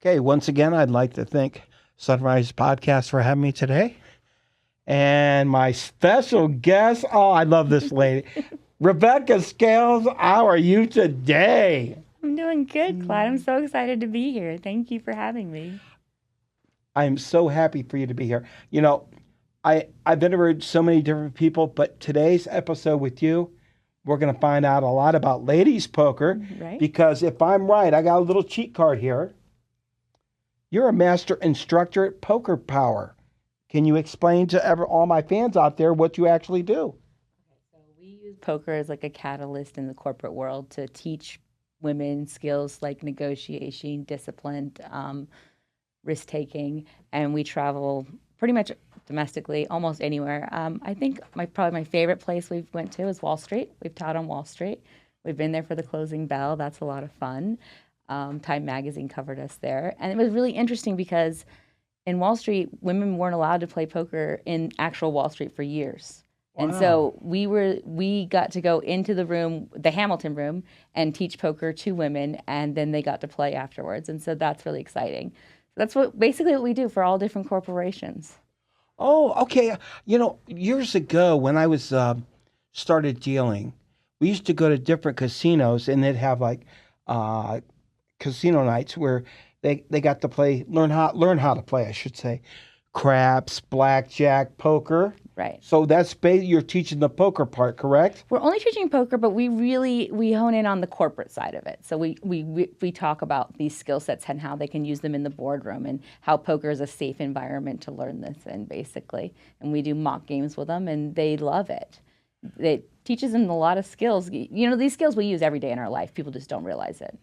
Okay, once again, I'd like to thank Sunrise Podcast for having me today. And my special guest, oh, I love this lady. Rebbecca Scales, how are you today? I'm doing good, Clyde. I'm so excited to be here. Thank you for having me. I'm so happy for you to be here. You know, I've interviewed so many different people, but today's episode with you, we're going to find out a lot about ladies poker. Right. Because if I'm right, I got a little cheat card here. You're a master instructor at Poker Power. Can you explain to all my fans out there what you actually do? So we use poker as like a catalyst in the corporate world to teach women skills like negotiation, discipline, risk-taking, and we travel pretty much domestically, almost anywhere. I think probably my favorite place we've went to is Wall Street. We've taught on Wall Street. We've been there for the closing bell. That's a lot of fun. Time Magazine covered us there. And it was really interesting because in Wall Street, women weren't allowed to play poker in actual Wall Street for years. Wow. And so we got to go into the room, the Hamilton room, and teach poker to women, and then they got to play afterwards. And so that's really exciting. That's basically what we do for all different corporations. Oh, okay. You know, years ago when I was started dealing, we used to go to different casinos and they'd have like casino nights where they got to play, learn how to play, I should say, craps, blackjack, poker. Right. So that's you're teaching the poker part, correct? We're only teaching poker, but we hone in on the corporate side of it. So we talk about these skill sets and how they can use them in the boardroom and how poker is a safe environment to learn this in, basically. And we do mock games with them, and they love it. It teaches them a lot of skills. You know, these skills we use every day in our life. People just don't realize it.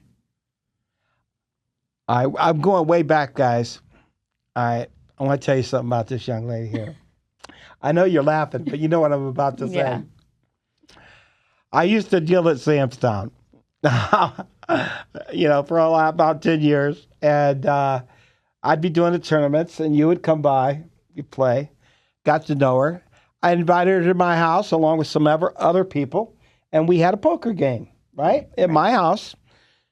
I'm going way back, guys. I want to tell you something about this young lady here. I know you're laughing, but you know what I'm about to say. Yeah. I used to deal at Samstown, you know, for about 10 years. And I'd be doing the tournaments, and you would come by, you'd play, got to know her. I invited her to my house along with some other people, and we had a poker game, right, at my house.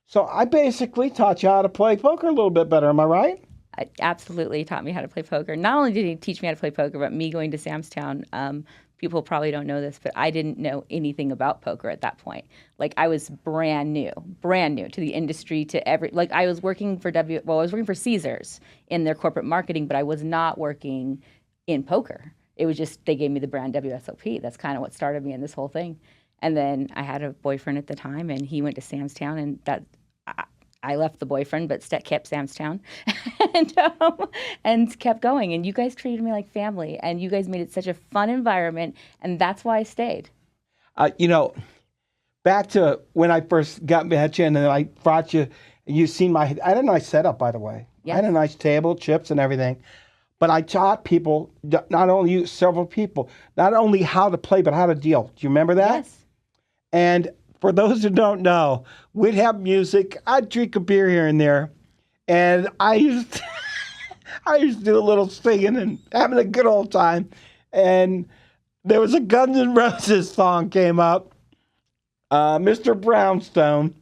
So I basically taught you how to play poker a little bit better. Am I right? Absolutely taught me how to play poker. Not only did he teach me how to play poker, but me going to Samstown, people probably don't know this, but I didn't know anything about poker at that point. Like, I was brand new to the industry, I was working for I was working for Caesars in their corporate marketing, but I was not working in poker. It was just, they gave me the brand WSOP. That's kind of what started me in this whole thing. And then I had a boyfriend at the time, and he went to Samstown, and I left the boyfriend, but kept Samstown and kept going. And you guys treated me like family, and you guys made it such a fun environment, and that's why I stayed. You know, back to when I first met you, and then I brought you, you've seen I had a nice setup, by the way. Yes. I had a nice table, chips, and everything. But I taught people, not only you, several people, not only how to play, but how to deal. Do you remember that? Yes. And for those who don't know, we'd have music. I'd drink a beer here and there. And I used to do a little singing and having a good old time. And there was a Guns N' Roses song came up, Mr. Brownstone.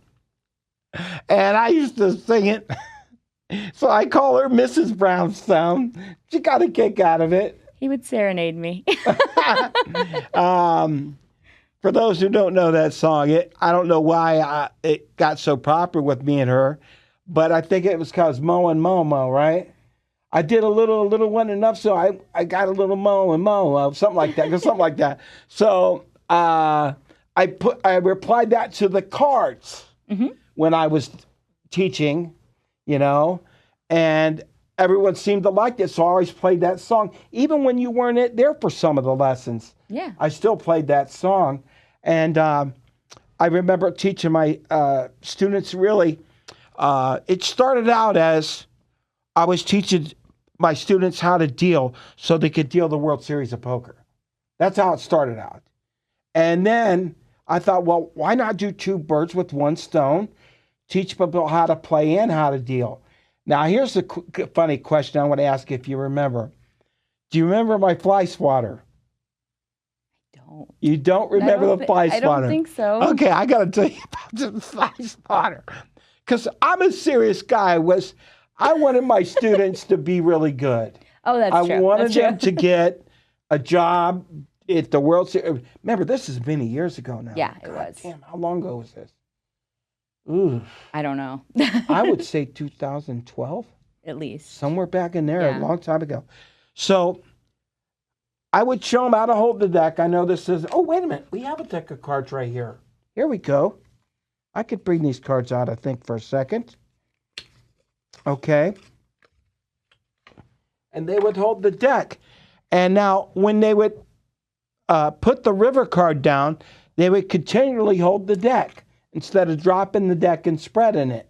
And I used to sing it. So I call her Mrs. Brownstone. She got a kick out of it. He would serenade me. For those who don't know that song, I don't know why it got so popular with me and her, but I think it was because Mo and Momo, right? I did a little wasn't enough, so I got a little Mo and Mo, something like that. So I replied that to the cards when I was teaching, you know, and everyone seemed to like it, so I always played that song. Even when you weren't there for some of the lessons, yeah, I still played that song. And I remember teaching my students, really, it started out as I was teaching my students how to deal so they could deal the World Series of Poker. That's how it started out. And then I thought, well, why not do two birds with one stone? Teach people how to play and how to deal. Now, here's a funny question I want to ask if you remember. Do you remember my fly swatter? Don't. You don't remember the fly swatter? I don't think so. Okay, I got to tell you about the fly swatter. Because I'm a serious guy. I wanted my students to be really good. Oh, that's true. I wanted That's true. them to get a job at the World Series. Remember, this is many years ago now. Yeah, it God was. Damn, how long ago was this? Ooh, I don't know. I would say 2012, At least. somewhere back in there, Yeah. a long time ago. So I would show them how to hold the deck. I know this is, oh, wait a minute. We have a deck of cards right here. Here we go. I could bring these cards out, I think, for a second. Okay. And they would hold the deck. And now, when they would put the river card down, they would continually hold the deck instead of dropping the deck and spreading it.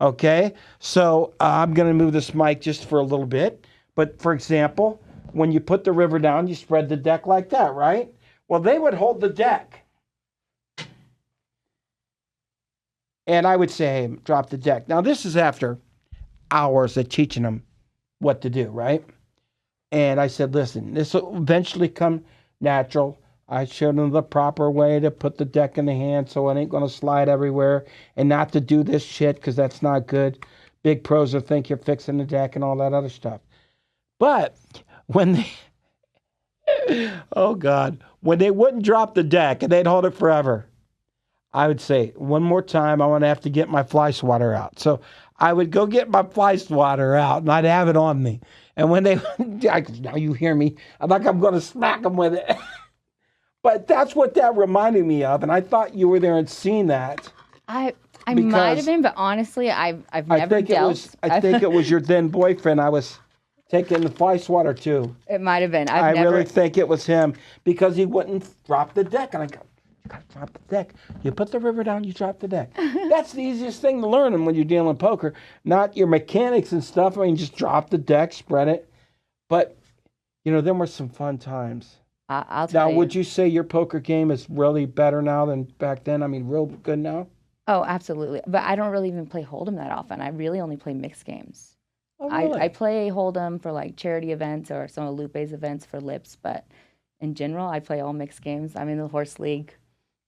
Okay? So I'm going to move this mic just for a little bit. But for example, when you put the river down, you spread the deck like that, right? Well, they would hold the deck. And I would say, hey, drop the deck. Now, this is after hours of teaching them what to do, right? And I said, listen, this will eventually come natural. I showed them the proper way to put the deck in the hand so it ain't going to slide everywhere, and not to do this shit because that's not good. Big pros will think you're fixing the deck and all that other stuff. But when they, oh God, when they wouldn't drop the deck and they'd hold it forever, I would say, one more time, I want to have to get my fly swatter out. So I would go get my fly swatter out, and I'd have it on me. And when they, now you hear me, I'm like I'm going to smack them with it. But that's what that reminded me of, and I thought you were there and seen that. I might have been, but honestly, I've never dealt. I think it was your then boyfriend I was taking the fly swatter to. It might have been. I really think it was him because he wouldn't drop the deck, and I go, you got to drop the deck. You put the river down, you drop the deck. That's the easiest thing to learn when you're dealing poker, not your mechanics and stuff. I mean, just drop the deck, spread it. But, there were some fun times. I'll tell you. Now, would you say your poker game is really better now than back then? I mean, real good now? Oh, absolutely. But I don't really even play Hold'em that often. I really only play mixed games. Oh, really? I play Hold'em for like charity events or some of Lupe's events for Lips, but in general, I play all mixed games. I'm in the horse league.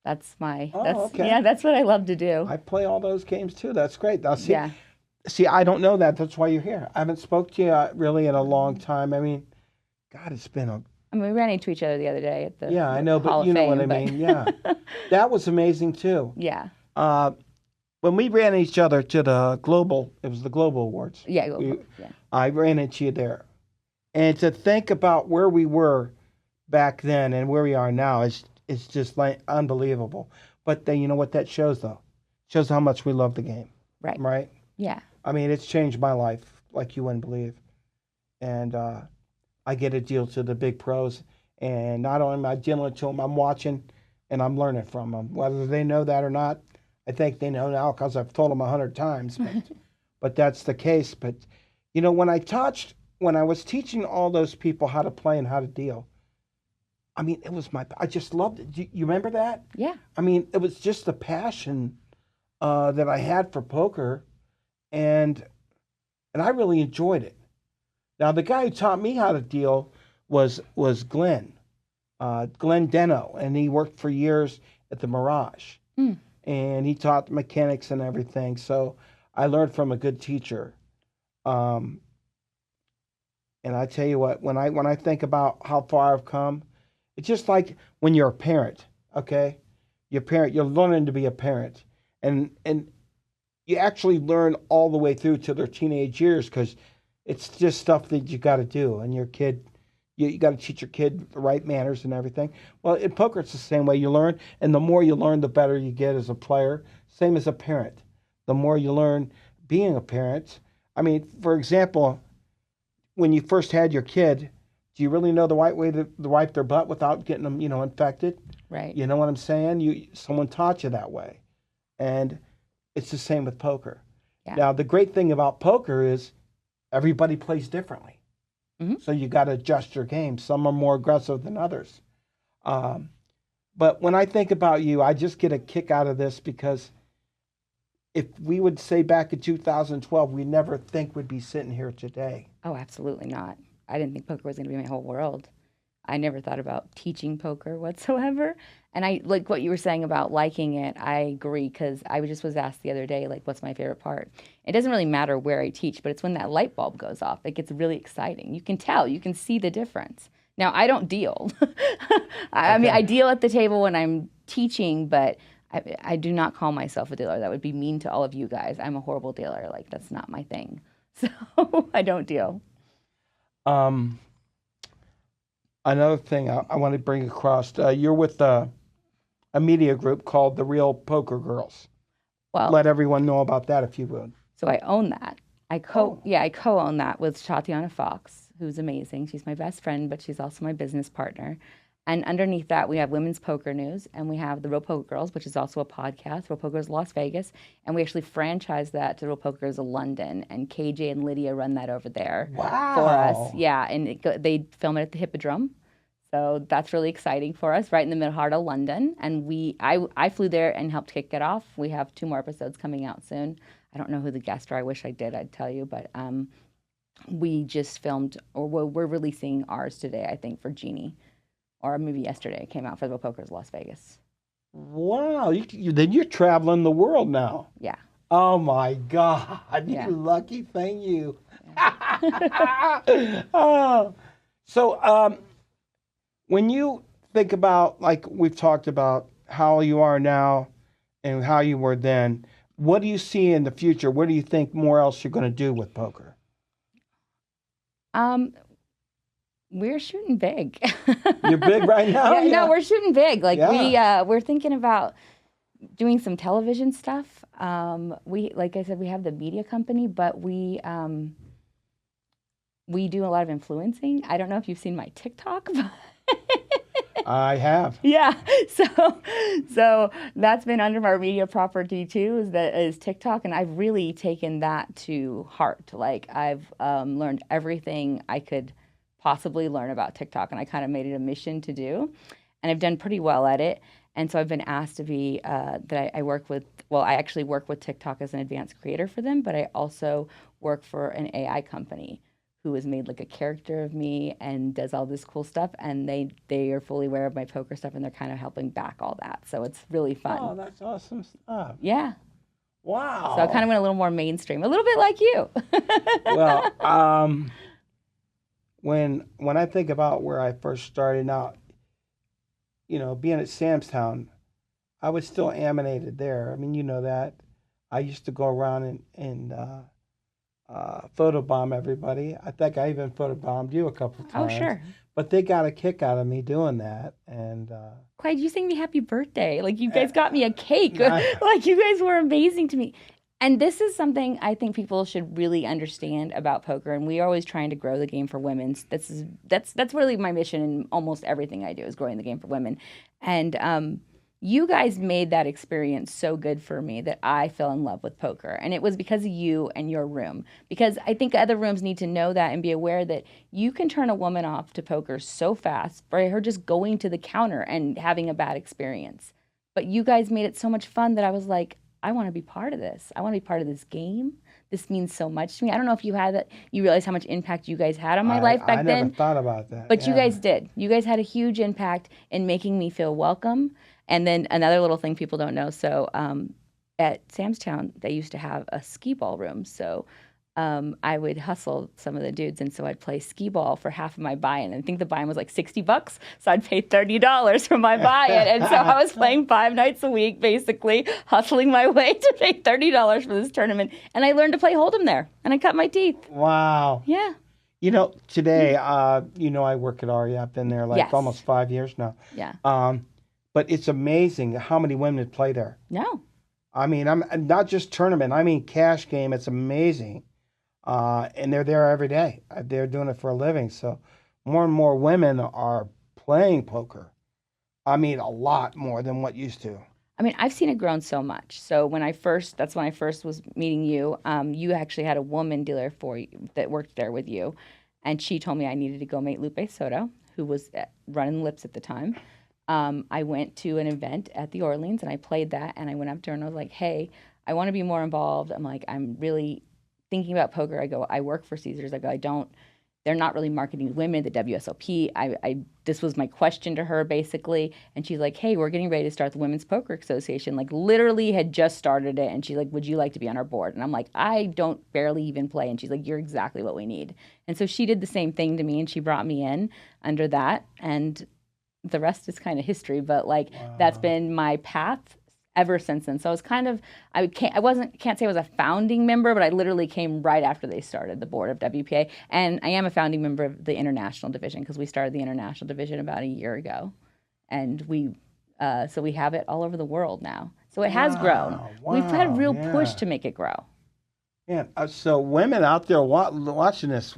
That's okay. Yeah, that's what I love to do. I play all those games too. That's great. Now, see, I don't know that. That's why you're here. I haven't spoke to you really in a long time. I mean, God, it's been a... I mean, we ran into each other the other day at the I know, Hall but you of know Fame, what I mean. Yeah, that was amazing too. Yeah. When we ran each other to the Global, it was the Global Awards. Yeah, Global. Yeah. I ran into you there, and to think about where we were back then and where we are now is just like unbelievable. But then you know what that shows though? Shows how much we love the game. Right. Right. Yeah. I mean, it's changed my life like you wouldn't believe, and I get to deal to the big pros, and not only am I dealing to them, I'm watching and I'm learning from them. Whether they know that or not, I think they know now because I've told them 100 times, but that's the case. But, when I was teaching all those people how to play and how to deal, I mean, I just loved it. You remember that? Yeah. I mean, it was just the passion that I had for poker, and I really enjoyed it. Now, the guy who taught me how to deal was Glenn Deno, and he worked for years at the Mirage. Mm. And he taught mechanics and everything. So I learned from a good teacher. And I tell you what, when I think about how far I've come, it's just like when you're a parent, okay? You're learning to be a parent. And you actually learn all the way through to their teenage years because it's just stuff that you got to do. And your kid, you got to teach your kid the right manners and everything. Well, in poker, it's the same way you learn. And the more you learn, the better you get as a player. Same as a parent. The more you learn being a parent. I mean, for example, when you first had your kid, do you really know the right way to wipe their butt without getting them, infected? Right. You know what I'm saying? Someone taught you that way. And it's the same with poker. Yeah. Now, the great thing about poker is everybody plays differently. Mm-hmm. So you got to adjust your game. Some are more aggressive than others. But when I think about you, I just get a kick out of this because if we would say back in 2012, we never think we'd be sitting here today. Oh, absolutely not. I didn't think poker was going to be my whole world. I never thought about teaching poker whatsoever. And I like what you were saying about liking it. I agree because I was asked the other day, like, what's my favorite part? It doesn't really matter where I teach, but it's when that light bulb goes off. It gets really exciting. You can tell, you can see the difference. Now, I don't deal. I mean, I deal at the table when I'm teaching, but I do not call myself a dealer. That would be mean to all of you guys. I'm a horrible dealer. Like, that's not my thing. So I don't deal. Um, Another thing I want to bring across, you're with a media group called The Real Poker Girls. Well, let everyone know about that if you would. So I own that. I co-own that with Tatiana Fox, who's amazing. She's my best friend, but she's also my business partner. And underneath that, we have Women's Poker News, and we have The Real Poker Girls, which is also a podcast, Real Poker Girls Las Vegas, and we actually franchise that to Real Poker Girls of London, and KJ and Lydia run that over there for us. Yeah, and they film it at the Hippodrome, so that's really exciting for us, right in the middle heart of London. And I flew there and helped kick it off. We have 2 more episodes coming out soon. I don't know who the guests are. I wish I did. I'd tell you, but we just filmed, or we're releasing ours today, I think, for Jeannie. Or maybe yesterday it came out for the Poker's Las Vegas. Wow, then you're traveling the world now. Yeah. Oh my God, Yeah. you lucky thing, you. Yeah. Oh. So when you think about, like we've talked about, how you are now and how you were then, what do you see in the future? What do you think more else you're going to do with poker? We're shooting big. You're big right now? Yeah, no, we're shooting big. Like Yeah. we're thinking about doing some television stuff. Like I said, we have the media company, but we do a lot of influencing. I don't know if you've seen my TikTok, but I have. yeah. So that's been under our media property too, is TikTok, and I've really taken that to heart. Like I've learned everything I could possibly learn about TikTok, and I kind of made it a mission to do, and I've done pretty well at it. And so I've been asked to be I work with. Well, I actually work with TikTok as an advanced creator for them, but I also work for an AI company who has made like a character of me and does all this cool stuff, and they are fully aware of my poker stuff, and they're kind of helping back all that. So it's really fun. Oh, that's awesome stuff. Yeah. Wow. So I kind of went a little more mainstream, a little bit like you. Well, when I think about where I first started out, being at Sam's Town, I was still animated there. I mean, you know that. I used to go around and photobomb everybody. I think I even photobombed you a couple of times. Oh, sure. But they got a kick out of me doing that. And Clyde, you sang me happy birthday. Like, you guys got me a cake. Like, you guys were amazing to me. And this is something I think people should really understand about poker. And we are always trying to grow the game for women. That's really my mission in almost everything I do, is growing the game for women. And you guys made that experience so good for me that I fell in love with poker. And it was because of you and your room. Because I think other rooms need to know that and be aware that you can turn a woman off to poker so fast by her just going to the counter and having a bad experience. But you guys made it so much fun that I was like, I want to be part of this. I want to be part of this game. This means so much to me. I don't know if you had that. You realize how much impact you guys had on my life back then. I never thought about that. But you guys did. You guys had a huge impact in making me feel welcome. And then another little thing people don't know. So at Sam's Town, they used to have a skee ball room. So I would hustle some of the dudes, and so I'd play skee ball for half of my buy-in. I think the buy-in was like $60, so I'd pay $30 for my buy-in. And so I was playing 5 nights a week, basically hustling my way to pay $30 for this tournament. And I learned to play Hold'em there, and I cut my teeth. Wow. Yeah. Today, I work at Aria. I've been there almost 5 years now. Yeah. But it's amazing how many women play there. No. I mean, I'm not just tournament. I mean, cash game. It's amazing. And they're there every day. They're doing it for a living. So more and more women are playing poker. I mean, a lot more than what used to. I mean, I've seen it grown so much. So that's when I first was meeting you. You actually had a woman dealer for you that worked there with you. And she told me I needed to go meet Lupe Soto, who was running Lips at the time. I went to an event at the Orleans, and I played that, and I went up to her and I was like, hey, I want to be more involved. I'm like, I'm really thinking about poker. I go, I work for Caesars. I go, I don't they're not really marketing women, the WSOP. This was my question to her basically. And she's like, hey, we're getting ready to start the Women's Poker Association. Like literally had just started it. And she's like, would you like to be on our board? And I'm like, I don't barely even play. And she's like, you're exactly what we need. And so she did the same thing to me and she brought me in under that. And the rest is kind of history, but like that's been my path ever since then. So I was kind of, can't say I was a founding member, but I literally came right after they started the board of WPA. And I am a founding member of the international division because we started the international division about a year ago. And so we have it all over the world now. So it has grown. We've had a real push to make it grow. Yeah. So women out there watching this,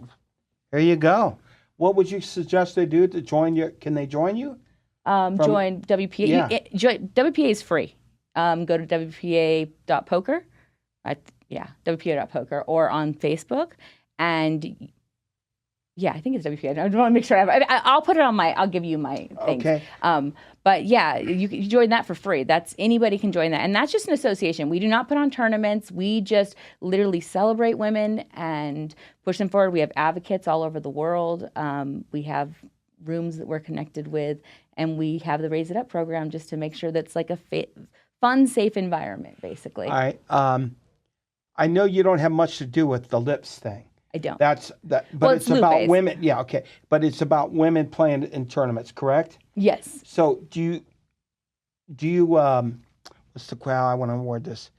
here you go. What would you suggest they do to join can they join you? Join WPA. Yeah. WPA is free. Go to WPA.poker, WPA.poker, or on Facebook. And yeah, I think it's WPA. I want to make sure I'll put it on I'll give you my things. Okay. But yeah, you can join that for free. Anybody can join that. And that's just an association. We do not put on tournaments. We just literally celebrate women and push them forward. We have advocates all over the world. We have rooms that we're connected with, and we have the Raise It Up program just to make sure that's like a fun, safe environment, basically. All right. I know you don't have much to do with the lips thing. I don't. But it's about women. Yeah, okay. But it's about women playing in tournaments, correct? Yes. So do you what's the crowd? I want to word this.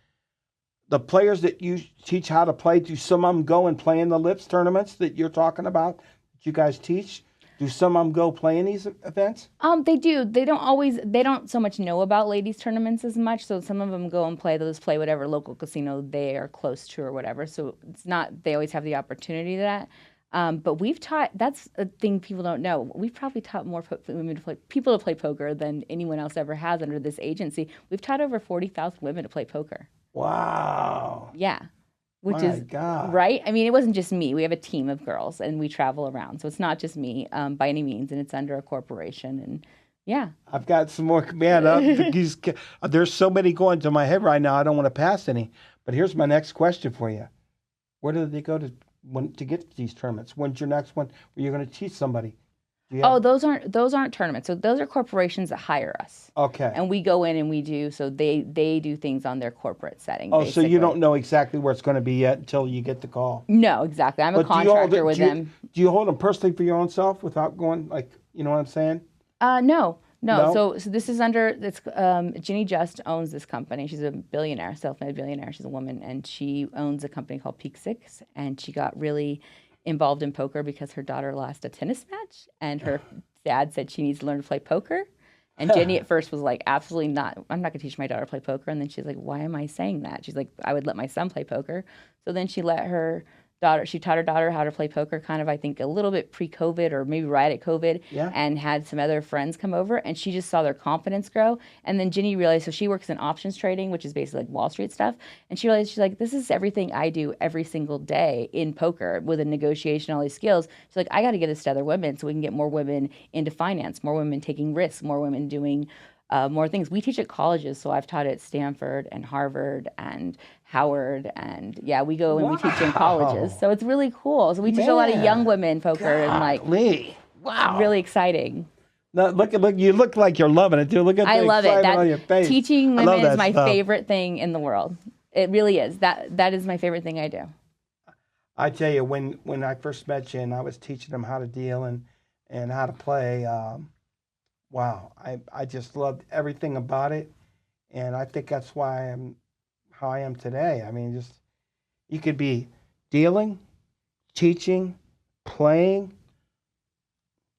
The players that you teach how to play, do some of them go and play in the lips tournaments that you're talking about, that you guys teach? Do some of them go play in these events? They do. They don't so much know about ladies tournaments as much. So some of them go and play whatever local casino they are close to or whatever. So it's not, they always have the opportunity to that. But we've taught, that's a thing people don't know. We've probably taught more people to play poker than anyone else ever has under this agency. We've taught over 40,000 women to play poker. Wow. Yeah. Which My is God. Right. I mean, it wasn't just me. We have a team of girls, and we travel around, so it's not just me by any means, and it's under a corporation. And yeah, I've got some more. Man, there's so many going to my head right now. I don't want to pass any. But here's my next question for you: where do they go to get to these tournaments? When's your next one where you're going to teach somebody? Those aren't tournaments. So those are corporations that hire us. Okay. And we go in and we do, so they do things on their corporate setting. Oh, basically. so you don't know exactly where it's going to be yet until you get the call? No, exactly. I'm a contractor with them. Do you hold them personally for your own self without going, like, you know what I'm saying? No. So this is Ginny Just owns this company. She's a billionaire, self-made billionaire. She's a woman, and she owns a company called Peak Six, and she got really involved in poker because her daughter lost a tennis match, and her dad said she needs to learn to play poker. And Jenny at first was like, absolutely not. I'm not going to teach my daughter to play poker. And then she's like, why am I saying that? She's like, I would let my son play poker. So then she taught her daughter how to play poker kind of, I think, a little bit pre-COVID or maybe right at COVID, and had some other friends come over, and she just saw their confidence grow. And then Ginny realized, so she works in options trading, which is basically like Wall Street stuff. And she realized, she's like, this is everything I do every single day in poker with a negotiation, all these skills. She's like, I got to get this to other women so we can get more women into finance, more women taking risks, more women doing more things. We teach at colleges, so I've taught at Stanford and Harvard and Howard, and we go and we teach in colleges. So it's really cool. So we teach a lot of young women poker, and like, wow, it's really exciting. No, look! You look like you're loving it, dude. Look at the excitement on your face. Teaching women is my favorite thing in the world. It really is. That is my favorite thing I do. I tell you, when I first met you and I was teaching them how to deal and how to play, wow, I just loved everything about it, and I think that's why I'm how I am today. I mean, just you could be dealing, teaching, playing,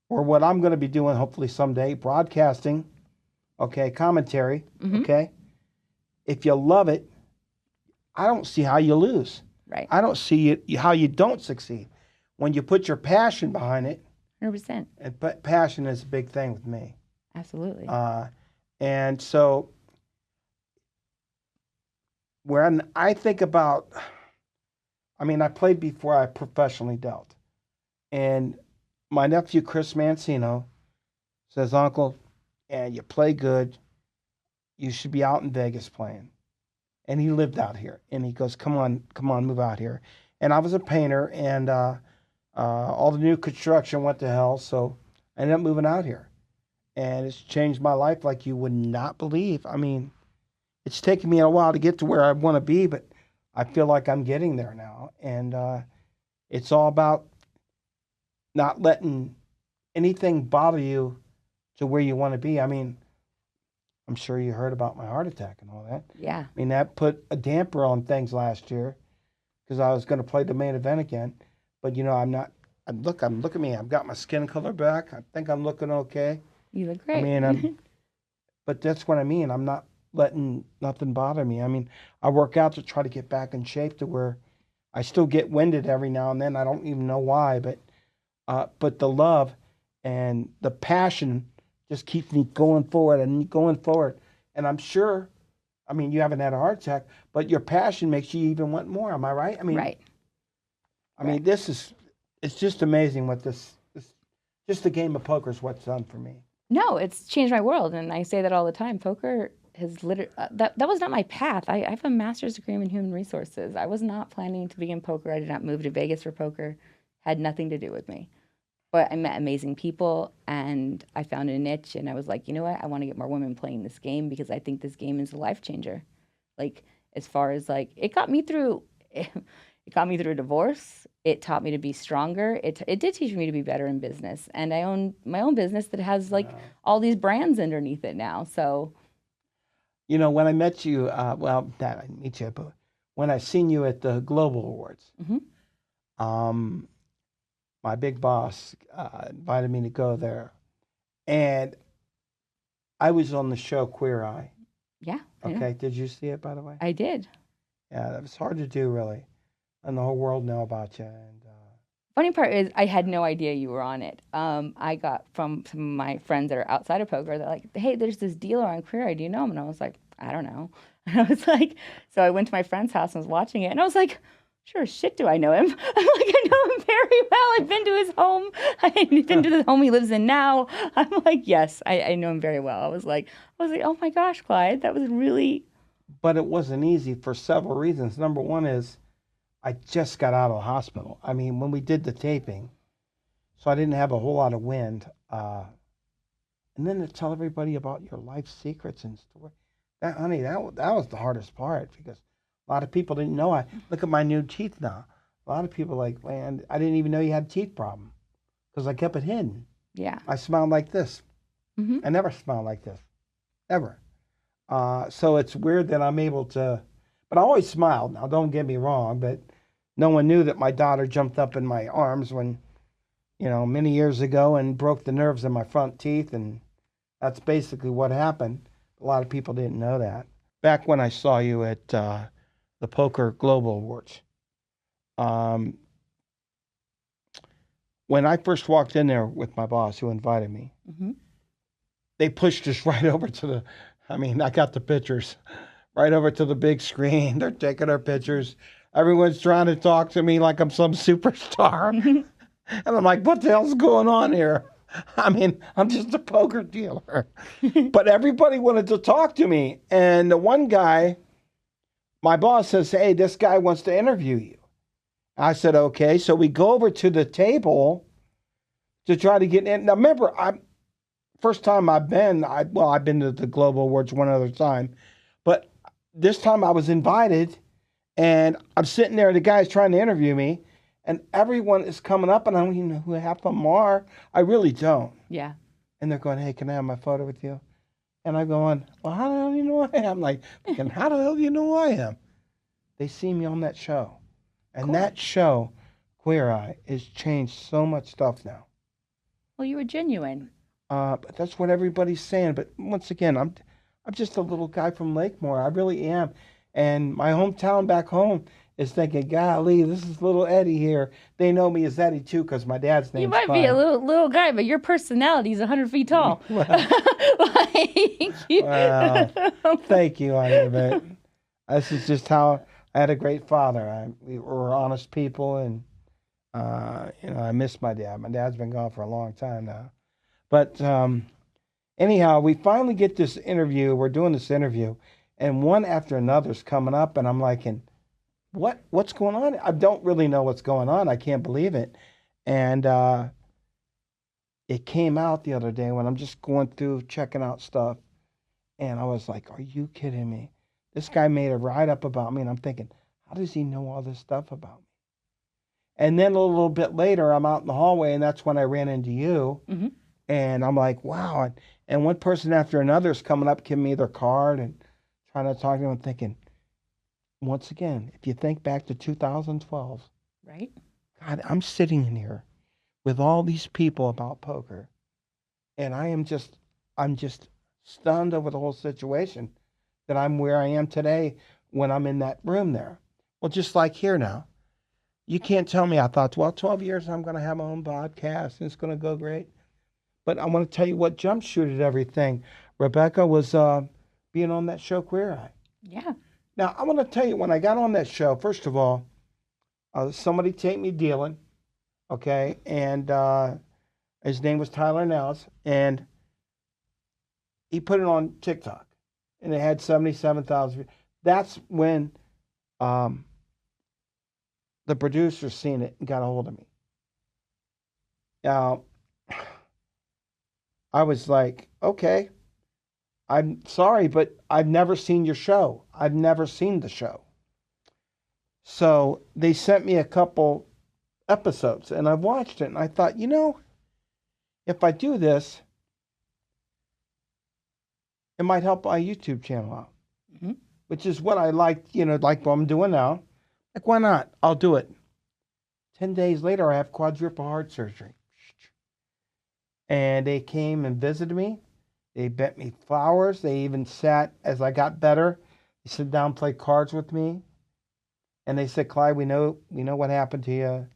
or what I'm going to be doing hopefully someday, broadcasting, okay, commentary, okay. If you love it, I don't see how you lose. Right. I don't see how you don't succeed when you put your passion behind it. 100%. But passion is a big thing with me. Absolutely. And so when I think about, I mean, I played before I professionally dealt. And my nephew, Chris Mancino, says, Uncle, and you play good, you should be out in Vegas playing. And he lived out here. And he goes, come on, move out here. And I was a painter, and All the new construction went to hell, so I ended up moving out here. And it's changed my life like you would not believe. I mean, it's taken me a while to get to where I want to be, but I feel like I'm getting there now. And it's all about not letting anything bother you to where you want to be. I mean, I'm sure you heard about my heart attack and all that. Yeah. I mean, that put a damper on things last year because I was going to play the main event again. But, you know, I'm not. Look at me. I've got my skin color back. I think I'm looking okay. You look great. I mean, but that's what I mean. I'm not letting nothing bother me. I mean, I work out to try to get back in shape to where I still get winded every now and then. I don't even know why, but the love and the passion just keeps me going forward and going forward. And I'm sure, I mean, you haven't had a heart attack, but your passion makes you even want more. Am I right? I mean, right. I mean, it's just amazing what this just the game of poker is what's done for me. No, it's changed my world, and I say that all the time. Poker has literally that was not my path. I have a master's degree in human resources. I was not planning to be in poker. I did not move to Vegas for poker. Had nothing to do with me. But I met amazing people, and I found a niche, and I was like, you know what? I want to get more women playing this game because I think this game is a life changer. Like, as far as like, it got me through a divorce. It taught me to be stronger. It did teach me to be better in business. And I own my own business that has like all these brands underneath it now. So, you know, when I met you, well, not I didn't meet you, but when I seen you at the Global Awards, my big boss invited me to go there, and I was on the show Queer Eye. Yeah. Okay. Did you see it, by the way? I did. Yeah, it was hard to do, really, and the whole world know about you. And funny part is, I had no idea you were on it. I got from some of my friends that are outside of poker. They're like, "Hey, there's this dealer on Queer Eye. Do you know him?" And I was like, "I don't know." And I was like, so I went to my friend's house and was watching it, and I was like, sure as shit do I know him. I'm like, I know him very well. I've been to his home. I've been to the home he lives in now. I'm like, yes, I know him very well. I was like, oh my gosh, Clyde, that was really. But it wasn't easy for several reasons. Number one is I just got out of the hospital. I mean, when we did the taping, so I didn't have a whole lot of wind. And then to tell everybody about your life secrets and story, that was the hardest part because a lot of people didn't know. I look at my new teeth now. A lot of people are like, man, I didn't even know you had a teeth problem because I kept it hidden. Yeah. I smiled like this. Mm-hmm. I never smiled like this, ever. So it's weird that I'm able to, but I always smiled. Now, don't get me wrong, but no one knew that my daughter jumped up in my arms when, you know, many years ago and broke the nerves in my front teeth, and that's basically what happened. A lot of people didn't know that. Back when I saw you at the Poker Global Awards. When I first walked in there with my boss who invited me, they pushed us right over to I got the pictures, right over to the big screen. They're taking our pictures. Everyone's trying to talk to me like I'm some superstar. And I'm like, what the hell's going on here? I mean, I'm just a poker dealer. But everybody wanted to talk to me. And the one guy, my boss says, hey, this guy wants to interview you. I said, okay. So we go over to the table to try to get in. Now, remember, first time I've been to the Global Awards one other time. But this time I was invited, and I'm sitting there, the guy's trying to interview me, and everyone is coming up, and I don't even know who half of them are. I really don't. Yeah. And they're going, hey, can I have my photo with you? And I'm going, well, how the hell do you know who I am? I'm like, thinking, how the hell do you know who I am? They see me on that show. And cool. That show, Queer Eye, has changed so much stuff now. Well, you were genuine. But that's what everybody's saying. But once again, I'm just a little guy from Lakemore. I really am. And my hometown back home is thinking, golly, this is little Eddie here. They know me as Eddie, too, because my dad's name's You might be a little guy, but your personality is 100 feet tall. Well, thank you, Anya, but this is just how I had a great father. We were honest people, and, I miss my dad. My dad's been gone for a long time now. But anyhow, we finally get this interview. We're doing this interview, and one after another's coming up, and I'm like, what's going on? I don't really know what's going on. I can't believe it. And it came out the other day when I'm just going through checking out stuff. And I was like, are you kidding me? This guy made a write-up about me. And I'm thinking, how does he know all this stuff about me? And then a little bit later, I'm out in the hallway, and that's when I ran into you. Mm-hmm. And I'm like, wow. And one person after another is coming up, giving me their card and trying to talk to them. I'm thinking, once again, if you think back to 2012, Right. God, I'm sitting in here with all these people about poker, and I'm just stunned over the whole situation that I'm where I am today when I'm in that room there. Well, just like here now, you can't tell me I thought, well, 12 years I'm going to have my own podcast and it's going to go great. But I want to tell you what jump shooted everything. Rebbecca was being on that show, Queer Eye. Yeah. Now, I want to tell you, when I got on that show, first of all, somebody taped me dealing, okay? And his name was Tyler Nels, and he put it on TikTok, and it had 77,000 views. That's when the producer seen it and got a hold of me. Now, I was like, okay, I'm sorry, but I've never seen your show. I've never seen the show. So they sent me a couple episodes, and I watched it, and I thought, if I do this, it might help my YouTube channel out, Mm-hmm. which is what I like, like what I'm doing now. Like, why not? I'll do it. 10 days later, I have quadruple heart surgery. And they came and visited me. They bet me flowers. They even sat, as I got better, they sit down, play cards with me. And they said, Clyde, we know what happened to you,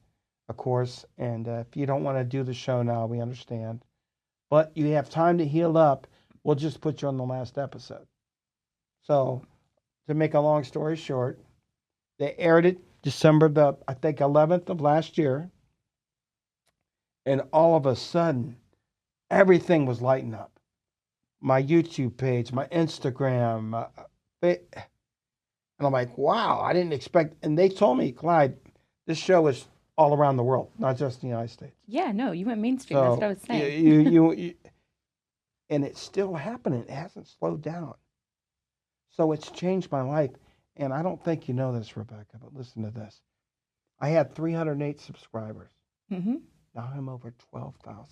of course. And if you don't want to do the show now, we understand. But you have time to heal up. We'll just put you on the last episode. So, to make a long story short, they aired it December the, I think, 11th of last year. And all of a sudden, everything was lighting up. My YouTube page, my Instagram, and I'm like, wow, I didn't expect. And they told me, Clyde, this show is all around the world, not just in the United States. Yeah, no, you went mainstream. That's what I was saying. You, and it's still happening. It hasn't slowed down. So it's changed my life. And I don't think you know this, Rebbecca, but listen to this. I had 308 subscribers. Mm-hmm. Now I'm over 12,000.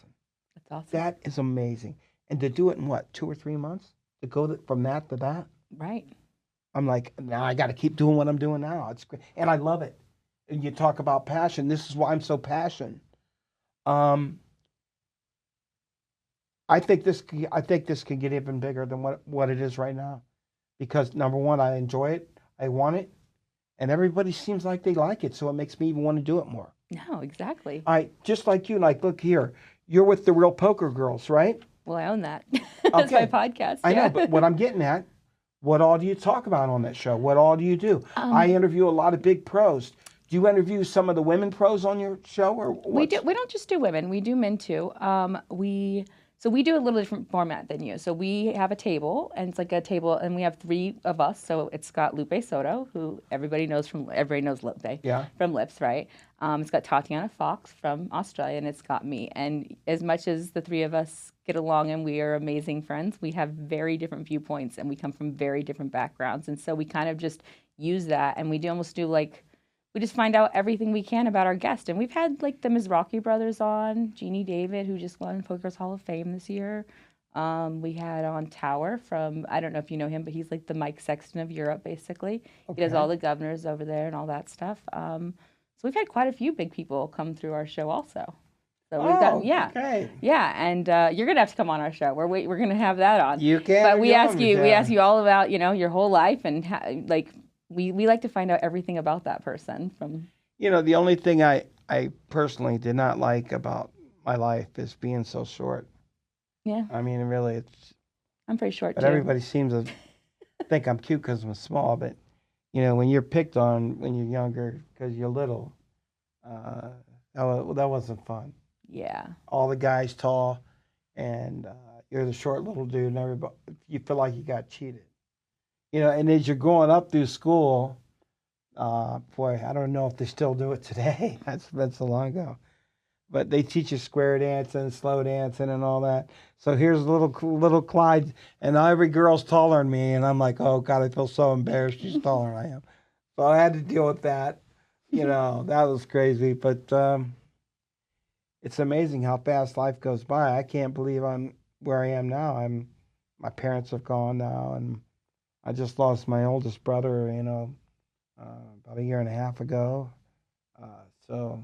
That's awesome. That is amazing. And to do it in what, 2 or 3 months? To go from that to that? Right. I'm like, now I got to keep doing what I'm doing now. It's great. And I love it. And you talk about passion. This is why I'm so passionate. I think this can get even bigger than what it is right now. Because number one, I enjoy it. I want it. And everybody seems like they like it. So it makes me even want to do it more. No, exactly. Just like you, like, look here. You're with the Real Poker Girls, right? Well, I own that. That's my podcast. I yeah. know, but what I'm getting at, what all do you talk about on that show? What all do you do? I interview a lot of big pros. Do you interview some of the women pros on your show, or what? We do. We don't just do women. We do men too. We do a little different format than you. So we have a table, and it's like a table, and we have 3 of us. So it's got Lupe Soto, who everybody knows Lupe from Lips, right? It's got Tatiana Fox from Australia, and it's got me. And as much as the 3 of us get along and we are amazing friends, we have very different viewpoints, and we come from very different backgrounds. And so we kind of just use that, and we just find out everything we can about our guest. And we've had like the Mizrachi brothers on, Jeannie David, who just won Poker's Hall of Fame this year. We had on Tower from, I don't know if you know him, but he's like the Mike Sexton of Europe, basically. Okay. He does all the governors over there and all that stuff. So we've had quite a few big people come through our show also. So we've got, okay. Yeah, and you're gonna have to come on our show. We're gonna have that on. You can. But we ask you all about your whole life and We like to find out everything about that person from. The only thing I personally did not like about my life is being so short. Yeah. I mean, really, I'm pretty short but too. everybody seems to think I'm cute because I'm small. But when you're picked on when you're younger because you're little, that wasn't fun. Yeah. All the guys tall, and you're the short little dude, and everybody, you feel like you got cheated. And as you're growing up through school, boy, I don't know if they still do it today. That's been so long ago. but they teach you square dancing, slow dancing, and all that. So here's little Clyde, and every girl's taller than me, and I'm like, oh God, I feel so embarrassed. She's taller than I am, so I had to deal with that. That was crazy, but it's amazing how fast life goes by. I can't believe I'm where I am now. My parents have gone now, and I just lost my oldest brother, about a year and a half ago. So,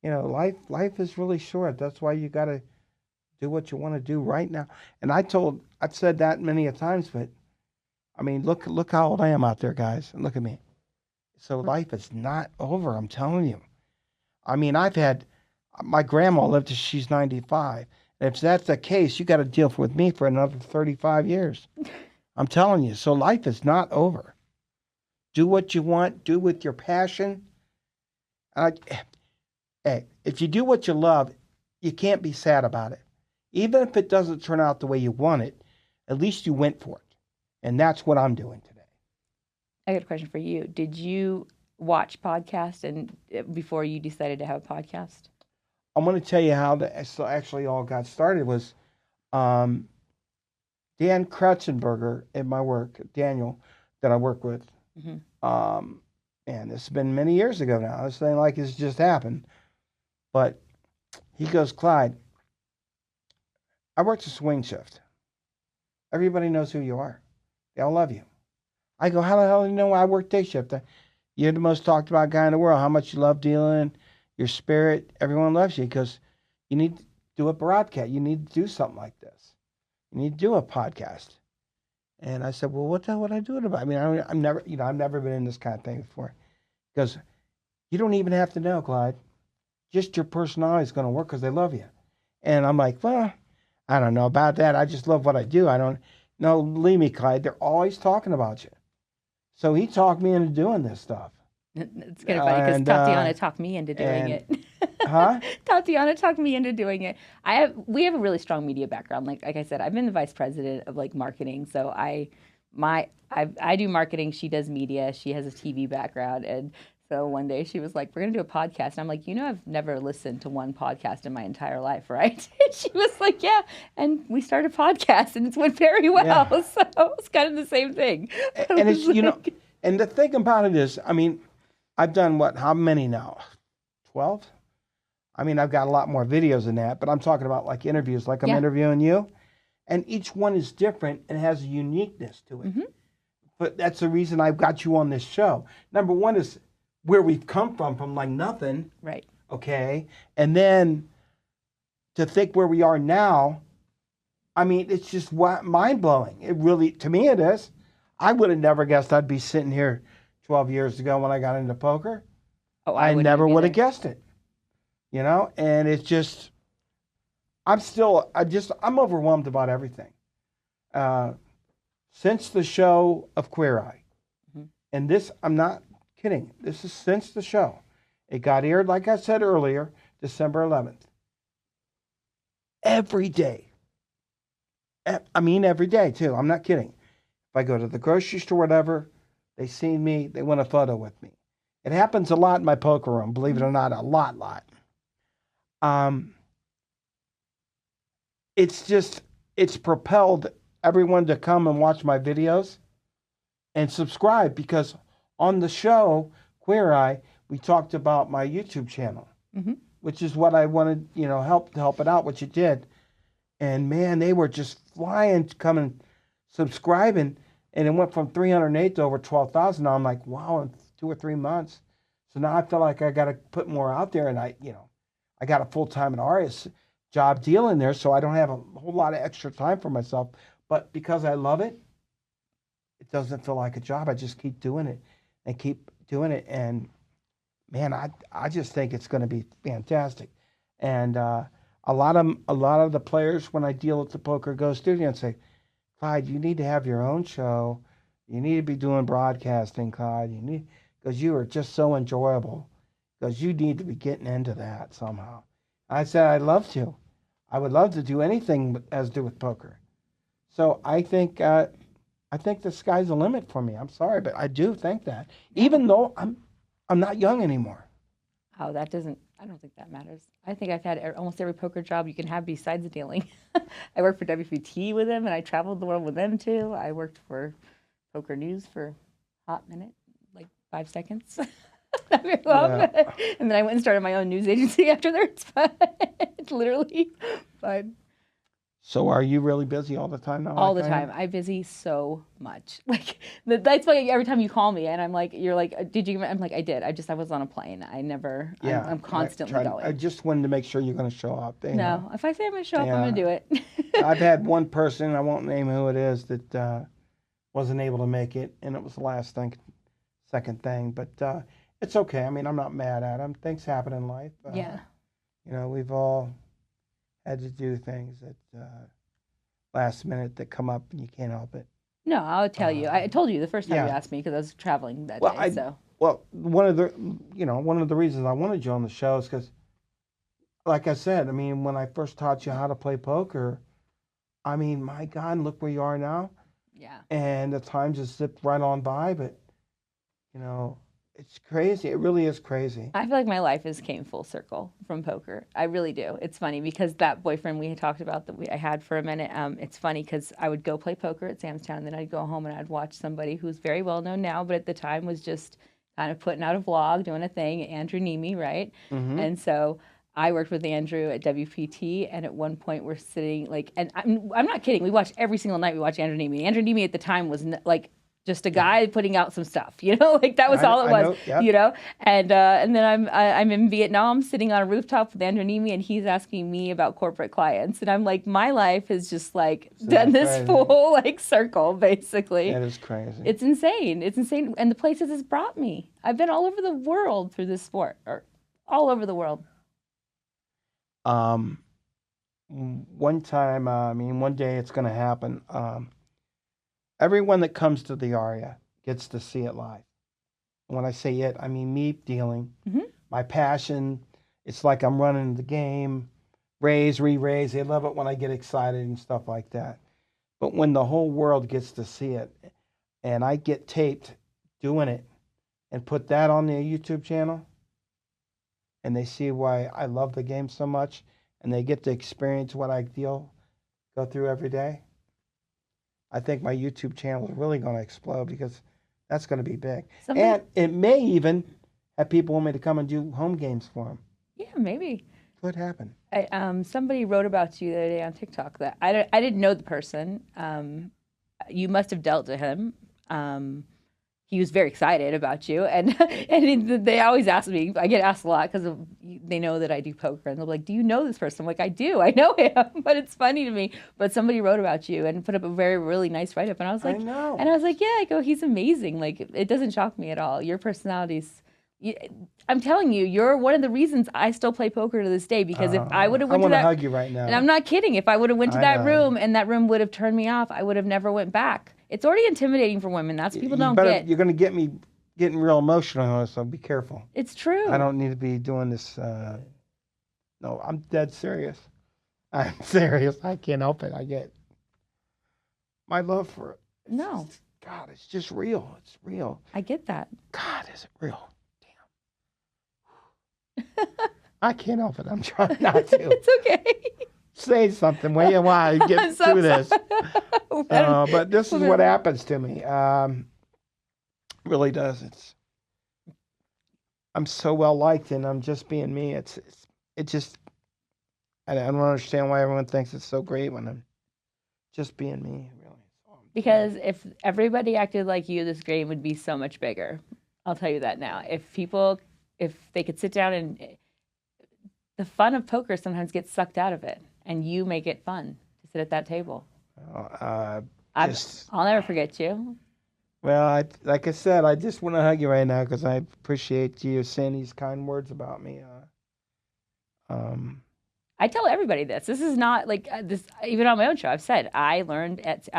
life is really short. That's why you got to do what you want to do right now. And I've said that many a times, but I mean, look how old I am out there, guys, and look at me. So life is not over. I'm telling you. I mean, I've had my grandma lived till she's 95. And if that's the case, you got to deal with me for another 35 years. I'm telling you. So life is not over. Do what you want. Do with your passion. Hey, if you do what you love, you can't be sad about it. Even if it doesn't turn out the way you want it, at least you went for it. And that's what I'm doing today. I got a question for you. Did you watch podcasts and before you decided to have a podcast? I'm going to tell you how that actually all got started was Dan Kratzenberger at my work, Daniel, that I work with. Mm-hmm. And it's been many years ago now. This thing like it's just happened. But he goes, Clyde, I worked a swing shift. Everybody knows who you are. They all love you. I go, how the hell do you know I work day shift? You're the most talked about guy in the world. How much you love dealing, your spirit. Everyone loves you because you need to do a broadcast. You need to do something like this. You need to do a podcast. And I said, well, what the hell would I do it about? I mean, I've never been in this kind of thing before. Because you don't even have to know, Clyde. Just your personality is going to work because they love you. And I'm like, well, I don't know about that. I just love what I do. I don't know. Believe me, Clyde, they're always talking about you. So he talked me into doing this stuff. It's kind of funny because Tatiana talked me into doing it. Huh? Tatiana talked me into doing it. We have a really strong media background. Like I said, I've been the vice president of marketing. So I do marketing. She does media. She has a TV background. And so one day she was like, we're going to do a podcast. And I'm like, I've never listened to one podcast in my entire life, right? And she was like, yeah. And we started a podcast and it's went very well. Yeah. So it's kind of the same thing. And it's, and the thing about it is, I mean, I've done how many now? 12? I mean, I've got a lot more videos than that, but I'm talking about interviews, I'm interviewing you. And each one is different and has a uniqueness to it. Mm-hmm. But that's the reason I've got you on this show. Number one is where we've come from nothing. Right. Okay. And then to think where we are now, I mean, it's just mind blowing. It really, to me, it is. I would have never guessed I'd be sitting here 12 years ago when I got into poker. Oh, I never would have guessed it. And it's just, I'm overwhelmed about everything. Since the show of Queer Eye, mm-hmm. and this, I'm not kidding, this is since the show. It got aired, like I said earlier, December 11th. Every day. I mean, every day, too. I'm not kidding. If I go to the grocery store, whatever, they see me, they want a photo with me. It happens a lot in my poker room, believe it or not, a lot. It's propelled everyone to come and watch my videos and subscribe because on the show, Queer Eye, we talked about my YouTube channel, mm-hmm. which is what I wanted, help it out, which it did. And man, they were just flying, coming, subscribing, and it went from 308 to over 12,000. Now I'm like, wow, in 2 or 3 months. So now I feel like I got to put more out there, and I got a full-time artist job deal in there, so I don't have a whole lot of extra time for myself. But because I love it, it doesn't feel like a job. I just keep doing it and keep doing it. And man, I just think it's going to be fantastic. And a lot of the players, when I deal with the Poker Go studio, and say, Clyde, you need to have your own show. You need to be doing broadcasting, Clyde. Because you are just so enjoyable. Because you need to be getting into that somehow. I said, I'd love to. I would love to do anything that has to do with poker. So I think the sky's the limit for me. I'm sorry, but I do think that. Even though I'm not young anymore. Oh, that doesn't I don't think that matters. I think I've had almost every poker job you can have besides dealing. I worked for WPT with him, and I traveled the world with them too. I worked for Poker News for a hot minute, like 5 seconds. Not very long. Yeah. And then I went and started my own news agency after that. It's literally fun. So are you really busy all the time now? All the like I time. am? I'm busy so much. Like that's why every time you call me and I'm like, you're like, did you? I'm like, I did. I was on a plane. I never. Yeah. I'm constantly going. I just wanted to make sure you're going to show up. No, if I say I'm going to show up, I'm going to do it. I've had one person, I won't name who it is, that wasn't able to make it, and it was the last thing, second thing. But it's okay. I mean, I'm not mad at him. Things happen in life. Yeah. You know, we've all had to do things at last minute that come up, and you can't help it. No, I'll tell you. I told you the first time yeah. you asked me because I was traveling that day. So Well, one of the reasons I wanted you on the show is because, like I said, I mean, when I first taught you how to play poker, I mean, my God, look where you are now. yeah. And the time just zipped right on by, but, you know, it's crazy. It really is crazy. I feel like my life has came full circle from poker. I really do. It's funny because that boyfriend we had talked about that I had for a minute, it's funny because I would go play poker at Sam's Town, and then I'd go home and I'd watch somebody who's very well known now, but at the time was just kind of putting out a vlog, doing a thing, Andrew Nemi, right? Mm-hmm. And so I worked with Andrew at WPT, and at one point we're sitting like, and I'm not kidding. We watched every single night. We watched Andrew Nemi. Andrew Nemi at the time was like just a guy putting out some stuff, you know, like that was all it was, you know. And then I'm in Vietnam, sitting on a rooftop with Andrew Nemi, and he's asking me about corporate clients, and I'm like, my life has just like done this full like circle, basically. That is crazy. It's insane. It's insane, and the places it's brought me. I've been all over the world through this sport, or all over the world. One time, one day it's going to happen. Everyone that comes to the Aria gets to see it live. When I say it, I mean me dealing. Mm-hmm. My passion, it's like I'm running the game, raise, re-raise. They love it when I get excited and stuff like that. But when the whole world gets to see it, and I get taped doing it, and put that on their YouTube channel, and they see why I love the game so much, and they get to experience what I go through every day, I think my YouTube channel is really going to explode because that's going to be big. And it may even have people want me to come and do home games for them. Yeah, maybe. What happened? Somebody wrote about you the other day on TikTok that I didn't know the person. You must have dealt to him. He was very excited about you, and they always ask me. I get asked a lot because they know that I do poker, and they're like, "Do you know this person?" I'm like, "I do. I know him," but it's funny to me. But somebody wrote about you and put up a really nice write up, and I was like, I know. And I was like, "Yeah." I go, "He's amazing. Like, it doesn't shock me at all. Your personality's." I'm telling you, you're one of the reasons I still play poker to this day. Because if I would have went to that, I want to hug you right now. and I'm not kidding. If I would have went to that room and that room would have turned me off, I would have never went back. It's already intimidating for women. That's what people don't get. You're going to get me getting real emotional on it, so be careful. It's true. I don't need to be doing this. No, I'm dead serious. I'm serious. I can't help it. I get my love for it. No. God, it's just real. It's real. I get that. God, is it real? Damn. I can't help it. I'm trying not to. It's okay. Say something. Why I get through this? But this is what happens to me. Really does. I'm so well liked, and I'm just being me. It just. I don't understand why everyone thinks it's so great when I'm just being me. Really. Because if everybody acted like you, this game would be so much bigger. I'll tell you that now. If they could sit down and the fun of poker sometimes gets sucked out of it, and you make it fun to sit at that table. I'll never forget you. Well, like I said, I just want to hug you right now because I appreciate you saying these kind words about me. I tell everybody this. This is not like this. Even on my own show, I've said I learned at.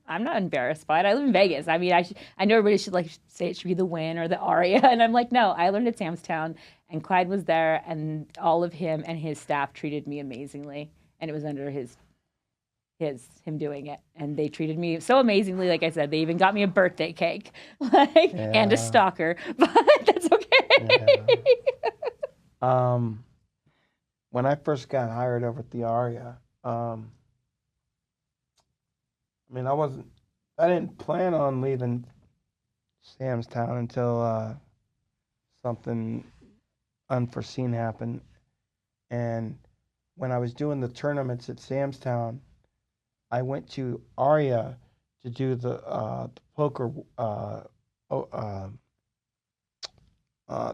I'm not embarrassed by it. I live in Vegas. I mean, I know everybody should like say it should be the Wynn or the Aria, and I'm like, no. I learned at Sam's Town, and Clyde was there, and all of him and his staff treated me amazingly, and it was under him doing it, and they treated me so amazingly. Like I said, they even got me a birthday cake, and a stalker, but that's okay. Yeah. when I first got hired over at the Aria, I mean, I didn't plan on leaving Samstown until something unforeseen happened. And when I was doing the tournaments at Samstown, I went to Aria to do the poker oh,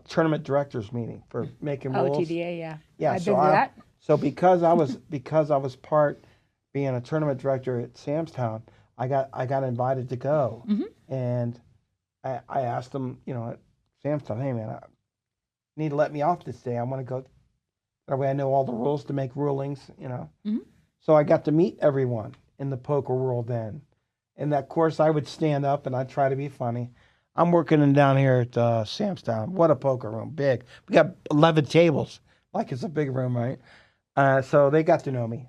tournament directors meeting for making Oh, rules. TDA, yeah. Yeah, I've been to that. so because I was part being a tournament director at Samstown, I got invited to go, and I asked them, at Samstown, hey man, I need to let me off this day. I want to go. That way I know all the rules to make rulings. So I got to meet everyone in the poker world then. And of course, I would stand up and I'd try to be funny. I'm working down here at Samstown. What a poker room, big. We got 11 tables, like it's a big room, right? So they got to know me.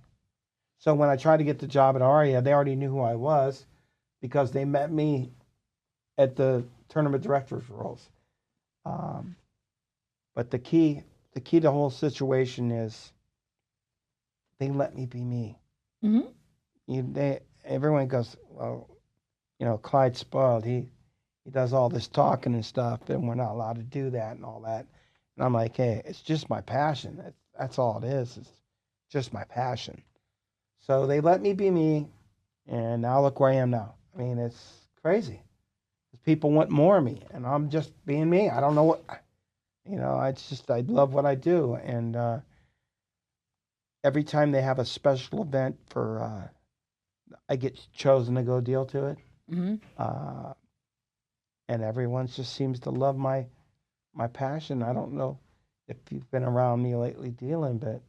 So when I tried to get the job at Aria, they already knew who I was because they met me at the tournament directors roles. But the key to the whole situation is they let me be me. Everyone goes, well, Clyde's spoiled. He does all this talking and stuff, and we're not allowed to do that and all that. And I'm like, hey, it's just my passion. That's all it is. It's just my passion. So they let me be me, and now look where I am now. I mean, it's crazy. People want more of me, and I'm just being me. I don't know what, I love what I do. And every time they have a special event I get chosen to go deal to it. And everyone just seems to love my passion. I don't know if you've been around me lately dealing, but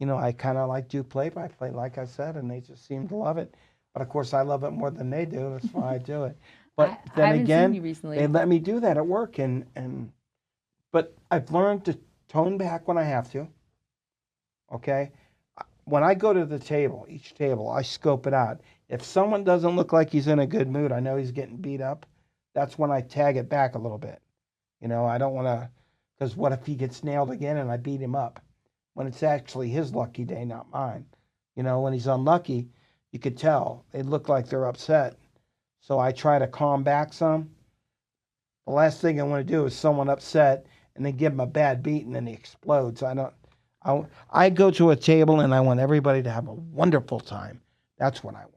I kind of do play-by-play, like I said, and they just seem to love it. But of course, I love it more than they do. That's why I do it. But then I haven't again, seen you recently. they let me do that at work, but I've learned to tone back when I have to. Okay, when I go to the table, each table, I scope it out. If someone doesn't look like he's in a good mood, I know he's getting beat up. That's when I tag it back a little bit. I don't want to, because what if he gets nailed again and I beat him up? When it's actually his lucky day, not mine. When he's unlucky, you could tell. They look like they're upset. So I try to calm back some. The last thing I want to do is someone upset and then give him a bad beat and then he explodes. I go to a table and I want everybody to have a wonderful time. That's what I want.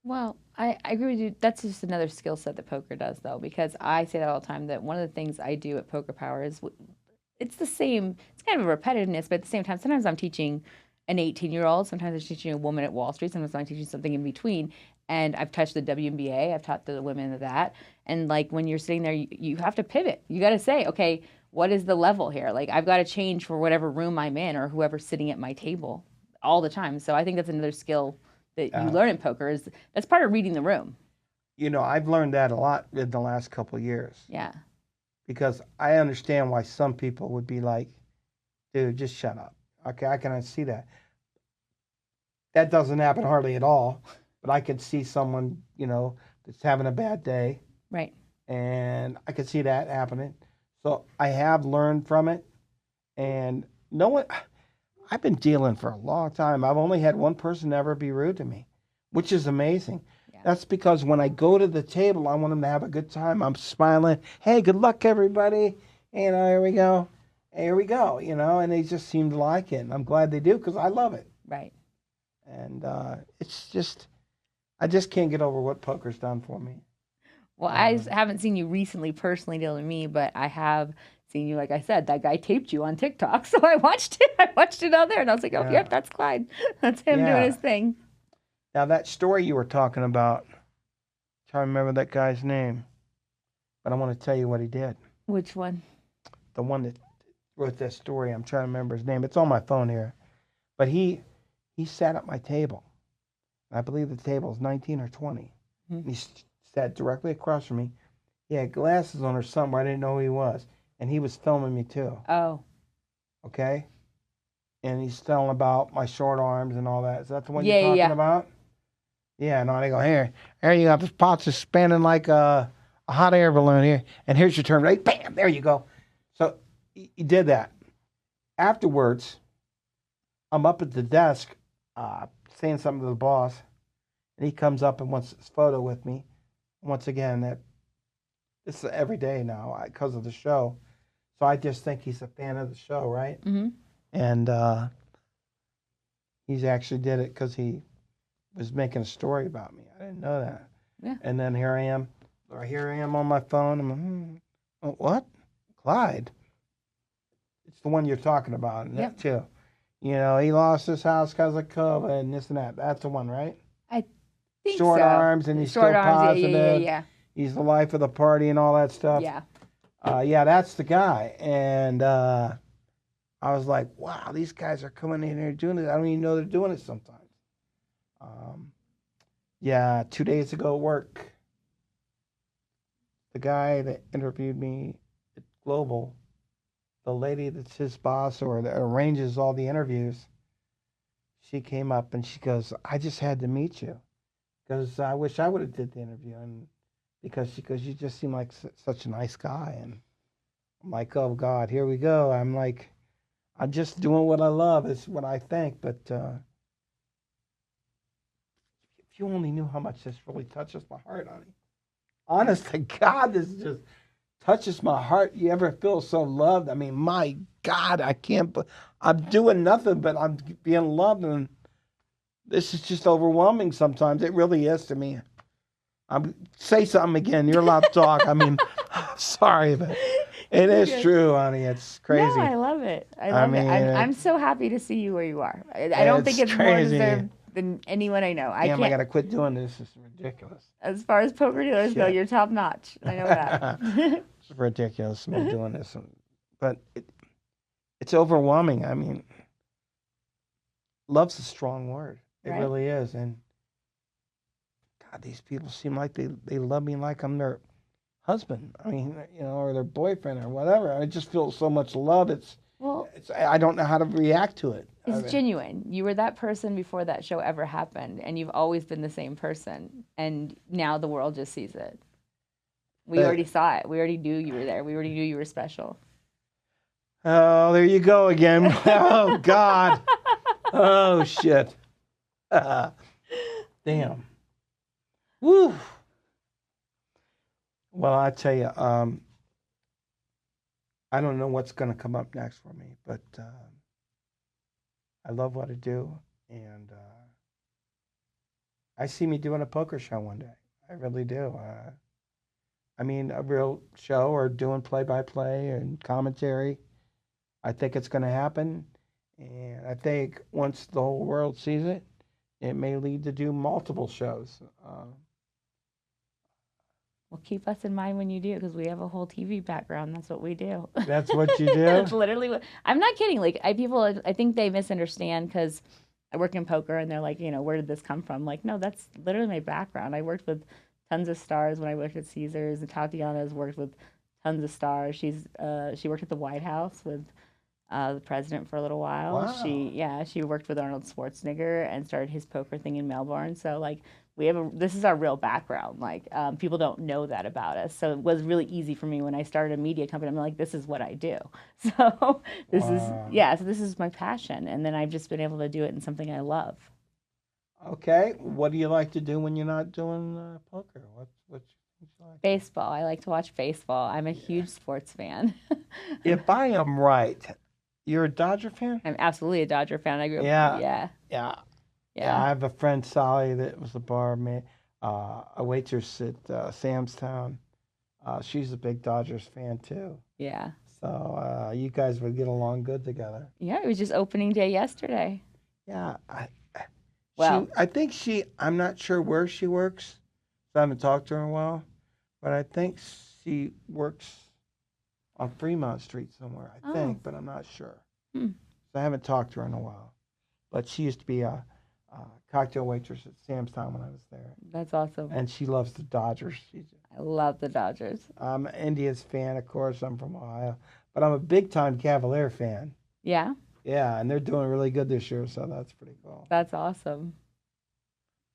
Well, I agree with you. That's just another skill set that poker does, though, because I say that all the time, that one of the things I do at Poker Power is it's the same. It's kind of a repetitiveness, but at the same time, sometimes I'm teaching an 18-year-old, sometimes I'm teaching a woman at Wall Street, sometimes I'm teaching something in between. And I've touched the WNBA, I've taught the women of that. And when you're sitting there, you have to pivot. You got to say, okay, what is the level here? I've got to change for whatever room I'm in or whoever's sitting at my table all the time. So I think that's another skill that you learn in poker. That's part of reading the room. I've learned that a lot in the last couple of years. Yeah. Because I understand why some people would be like, dude, just shut up. Okay, I can see that. That doesn't happen hardly at all. But I could see someone, that's having a bad day. Right. And I could see that happening. So I have learned from it. And I've been dealing for a long time. I've only had one person ever be rude to me, which is amazing. Yeah. That's because when I go to the table, I want them to have a good time. I'm smiling. Hey, good luck, everybody. Here we go. Here we go, and they just seem to like it. And I'm glad they do because I love it. Right. And it's just, I just can't get over what poker's done for me. Well, I haven't seen you recently personally deal with me, but I have seen you, like I said, that guy taped you on TikTok. So I watched it. I watched it out there and I was like, oh, yep, that's Clyde. That's him doing his thing. Now, that story you were talking about, I'm trying to remember that guy's name, but I want to tell you what he did. Which one? The one that wrote that story. I'm trying to remember his name. It's on my phone here. But he sat at my table. I believe the table is 19 or 20. Mm-hmm. He sat directly across from me. He had glasses on or something. I didn't know who he was. And he was filming me too. Oh. Okay? And he's telling about my short arms and all that. Is that the one you're talking about? Yeah, no, they go, here you got this pot just spinning like a hot air balloon here. And here's your turn, right? Bam, there you go. So he did that. Afterwards, I'm up at the desk saying something to the boss, and he comes up and wants his photo with me. Once again, it's every day now because of the show. So I just think he's a fan of the show, right? Mm-hmm. And he's actually did it because he was making a story about me. I didn't know that. Yeah. And then here I am on my phone. I'm like, what? Clyde. It's the one you're talking about, Yep. too. You know, he lost his house because of COVID and this and that. That's the one, right? I think Short so. arms and he's Short still arms, positive. yeah. He's the life of the party and all that stuff. Yeah. Yeah, that's the guy. And I was like, wow, these guys are coming in here doing it. I don't even know they're doing it sometimes. Yeah, 2 days ago at work, the guy that interviewed me at Global, the lady that's his boss or that arranges all the interviews, she came up and she goes, I just had to meet you because I wish I would have did the interview. And because she goes, you just seem like such a nice guy. And I'm like, oh, God, here we go. I'm like, I'm just doing what I love is what I think. But if you only knew how much this really touches my heart, honey. Honest to God, this just touches my heart. You ever feel so loved? I mean, my God, I can't. I'm doing nothing, but I'm being loved, and this is just overwhelming. Sometimes it really is to me. Say something again. You're allowed to talk. I mean, sorry, but it is true, honey. It's crazy. No, I love it. I love it. I'm so happy to see you where you are. I don't think it's crazy. more deserved than anyone I know. I Damn, I got to quit doing this. It's ridiculous. As far as poker dealers go, you're top notch. I know that. It's ridiculous me doing this. But it's overwhelming. I mean, love's a strong word. It Right. really is. And God, these people seem like they love me like I'm their husband. I mean, you know, or their boyfriend or whatever. I just feel so much love. I don't know how to react to it. It's genuine. You were that person before that show ever happened, and you've always been the same person. And now the world just sees it. We already saw it. We already knew you were there. We already knew you were special. Oh, there you go again. Oh, God. Oh, shit. Damn. Woo. Well, I tell you, I don't know what's going to come up next for me, but I love what I do, and I see me doing a poker show one day. I really do. I mean, a real show or doing play-by-play and commentary. I think it's going to happen, and I think once the whole world sees it, it may lead to do multiple shows. Well, keep us in mind when you do, because we have a whole TV background. That's what we do. That's what you do? That's literally what. I'm not kidding. Like, I think they misunderstand because I work in poker, and they're like, you know, where did this come from? Like, no, that's literally my background. I worked with tons of stars when I worked at Caesars, and Tatiana's worked with tons of stars. She worked at the White House with the president for a little while. Wow. She worked with Arnold Schwarzenegger and started his poker thing in Melbourne. So like this is our real background. Like people don't know that about us. So it was really easy for me when I started a media company. I'm like, this is what I do. So this is my passion, and then I've just been able to do it in something I love. Okay, what do you like to do when you're not doing poker? What you like? Baseball. I like to watch baseball. I'm a huge sports fan. If I am right, you're a Dodger fan? I'm absolutely a Dodger fan. I grew up. Yeah. I have a friend, Sally, that was a waitress at Sam's Town. She's a big Dodgers fan too. Yeah. So you guys would get along good together. Yeah, it was just opening day yesterday. Yeah. I'm not sure where she works. So I haven't talked to her in a while. But I think she works on Fremont Street somewhere, I think, but I'm not sure. So I haven't talked to her in a while. But she used to be a cocktail waitress at Sam's Town when I was there. That's awesome. And she loves the Dodgers. I love the Dodgers. I'm an Indians fan, of course. I'm from Ohio. But I'm a big-time Cavalier fan. Yeah? Yeah, and they're doing really good this year, so that's pretty cool. That's awesome.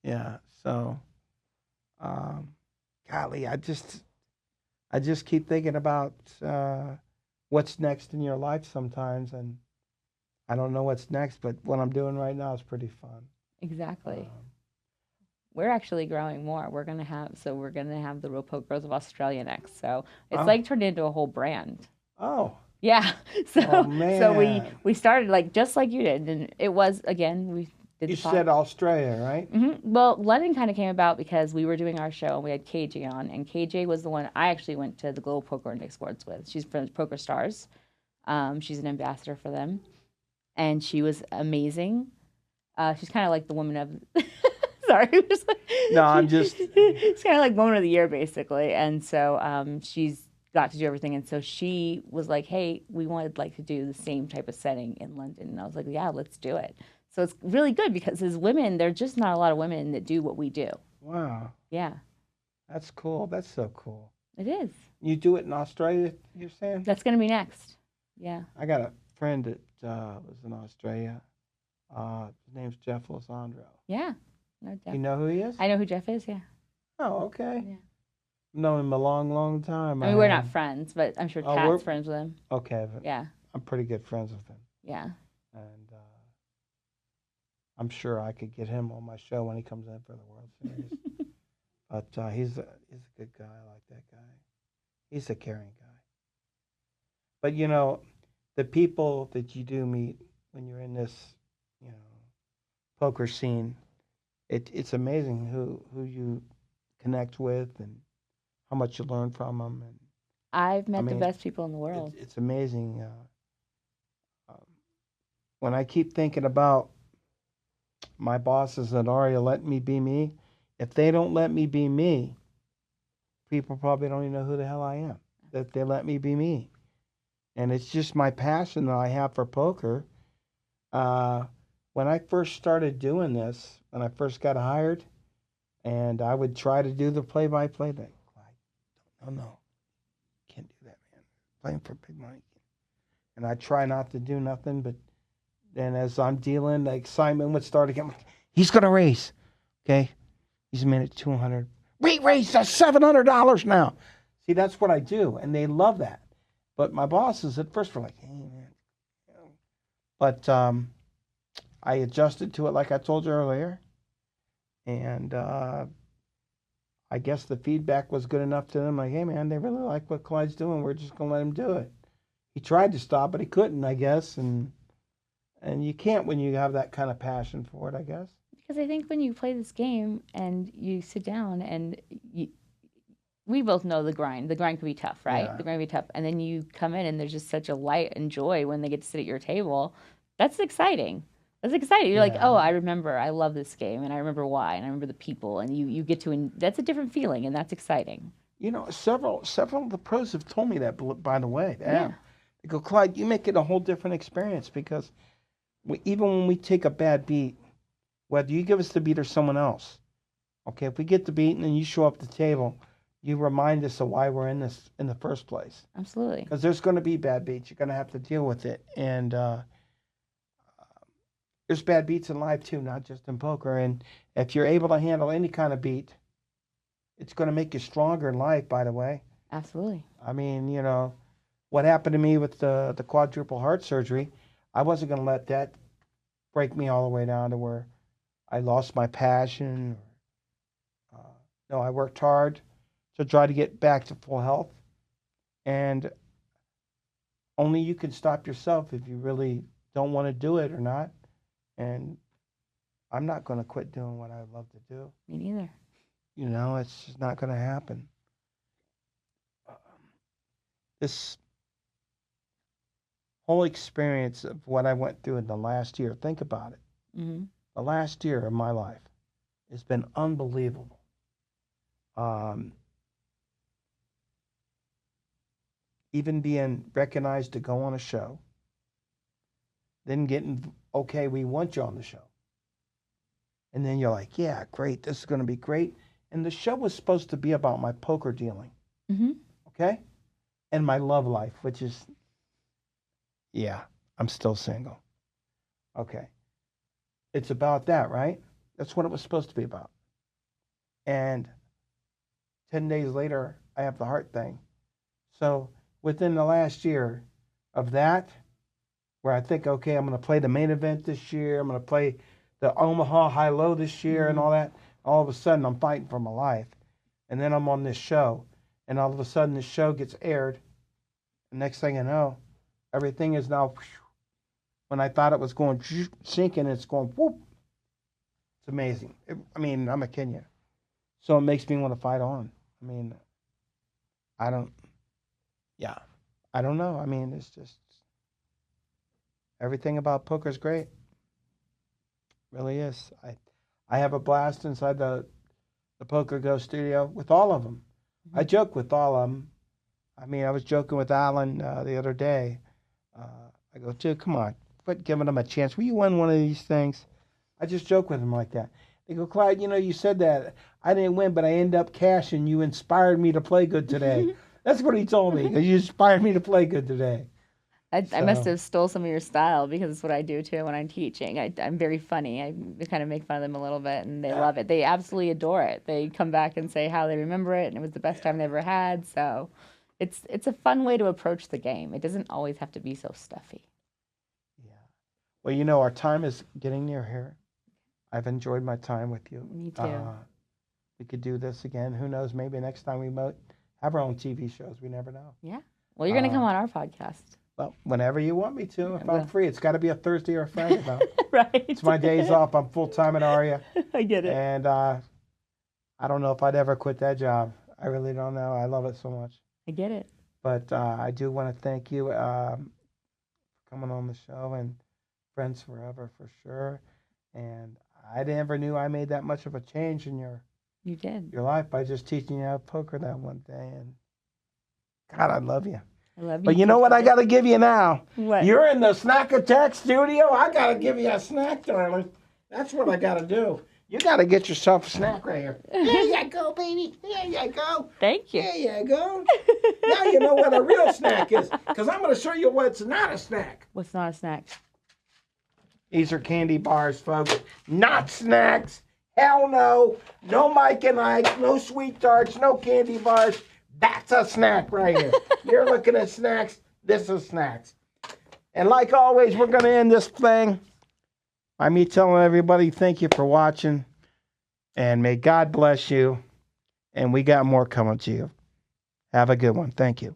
Yeah, so, golly, I just keep thinking about what's next in your life sometimes, and I don't know what's next, but what I'm doing right now is pretty fun. Exactly. Um, We're actually growing more. We're gonna have the Real Poke Girls of Australia next. So it's oh, like turned into a whole brand. oh, Yeah. oh So we man! we started like just like you did, and it was again we did You the pod. said Australia, right? Well, London kind of came about because we were doing our show and we had KJ on, and KJ was the one I actually went to the Global Poker Index Awards with. She's from Poker Stars. She's an ambassador for them, and she was amazing. She's kind of like the woman of. Sorry, No, I'm just. it's kind of like woman of the year basically, and so she's got to do everything, and so she was like, "Hey, we wanted like to do the same type of setting in London," and I was like, "Yeah, let's do it." So it's really good because as women, there's just not a lot of women that do what we do. Wow, Yeah, that's cool. That's so cool. it is. You do it in Australia, you're saying? That's gonna be next. Yeah. I got a friend that was in Australia. His name's Jeff Lzandro. Yeah. No, Jeff. You know who he is? I know who Jeff is. Yeah. Oh, okay. Yeah. Known him a long, long time. I mean, we're not friends, but I'm sure we're Kat's friends with him. okay, but Yeah. I'm pretty good friends with him, Yeah. and I'm sure I could get him on my show when he comes in for the World Series. But he's a good guy. I like that guy. He's a caring guy. But the people that you do meet when you're in this, you know, poker scene, it's amazing who you connect with and how much you learn from them. And I've I met the mean, best people in the world. it's amazing. Um, when I keep thinking about my bosses that already let me be me, if they don't let me be me, people probably don't even know who the hell I am. That they let me be me. And it's just my passion that I have for poker. When I first started doing this, when I first got hired, and I would try to do the play-by-play thing, like, no, can't do that, man. Playing for big money. And I try not to do nothing, but then as I'm dealing, the excitement would start again. He's going to raise, okay? He's made it 200. Raise that's $700 now. See, that's what I do, and they love that. But my bosses at first were like, hey, man. But I adjusted to it like I told you earlier. And I guess the feedback was good enough to them. Like, hey, man, they really like what Clyde's doing. We're just going to let him do it. He tried to stop, but he couldn't, I guess. And you can't when you have that kind of passion for it, I guess. Because I think when you play this game and you sit down and we both know the grind. The grind can be tough, right? Yeah. The grind can be tough. And then you come in and there's just such a light and joy when they get to sit at your table. That's exciting. That's exciting. You're like, Yeah. oh, I remember. I love this game, and I remember why, and I remember the people, and you get to. That's a different feeling, and that's exciting. Several of the pros have told me that, by the way. Yeah. They go, Clyde, you make it a whole different experience because even when we take a bad beat, whether you give us the beat or someone else, okay, if we get the beat and then you show up at the table, you remind us of why we're in this in the first place. Absolutely. Because there's going to be bad beats. You're going to have to deal with it. And there's bad beats in life too, not just in poker. And if you're able to handle any kind of beat, it's going to make you stronger in life, by the way. Absolutely. I mean, what happened to me with the quadruple heart surgery, I wasn't going to let that break me all the way down to where I lost my passion. No, I worked hard to try to get back to full health. And only you can stop yourself if you really don't want to do it or not. And I'm not going to quit doing what I love to do. Me neither. It's just not going to happen. This whole experience of what I went through in the last year, think about it. Mm-hmm. The last year of my life has been unbelievable. Even being recognized to go on a show, then getting, okay, we want you on the show. And then you're like, yeah, great, this is going to be great. And the show was supposed to be about my poker dealing, Mm-hmm. okay? And my love life, which is, yeah, I'm still single. Okay. It's about that, right? That's what it was supposed to be about. And 10 days later, I have the heart thing. So within the last year of that where I think, okay, I'm going to play the main event this year. I'm going to play the Omaha high-low this year and all that. All of a sudden, I'm fighting for my life. And then I'm on this show. And all of a sudden, this show gets aired. And next thing I know, everything is now, when I thought it was going sinking, it's going whoop. It's amazing. I'm a Kenya. So it makes me want to fight on. I mean, I don't know. I mean, it's just, everything about poker is great. Really is. I have a blast inside the Poker Go studio with all of them. I joke with all of them. I mean, I was joking with Alan the other day. I go, dude, come on, quit giving them a chance. Will you win one of these things? I just joke with him like that. They go, Clyde, you said that. I didn't win, but I ended up cashing. You inspired me to play good today. That's what he told me. You inspired me to play good today. I must have stole some of your style because it's what I do too when I'm teaching. I'm very funny. I kind of make fun of them a little bit, and they love it. They absolutely adore it. They come back and say how they remember it, and it was the best time they ever had. So it's a fun way to approach the game. It doesn't always have to be so stuffy. Yeah. Well, our time is getting near here. I've enjoyed my time with you. Me too. We could do this again. Who knows? Maybe next time we might have our own TV shows. We never know. Yeah. Well, you're going to come on our podcast. Well, whenever you want me to, if I'm free. It's got to be a Thursday or a Friday, though. Right. It's my days off. I'm full-time at ARIA. I get it. And I don't know if I'd ever quit that job. I really don't know. I love it so much. I get it. But I do want to thank you for coming on the show, and friends forever for sure. And I never knew I made that much of a change in your life by just teaching you how to poker that one day. And God, I love you. I love you. But you know what I got to give you now? What? You're in the Snack Attack studio. I got to give you a snack, darling. That's what I got to do. You got to get yourself a snack right here. There you go, baby. There you go. Thank you. There you go. Now you know what a real snack is, because I'm going to show you what's not a snack. What's not a snack? These are candy bars, folks. Not snacks. Hell no. No Mike and Ike. No sweet tarts. No candy bars. That's a snack right here. You're looking at snacks. This is snacks. And like always, we're going to end this thing by me telling everybody thank you for watching. And may God bless you. And we got more coming to you. Have a good one. Thank you.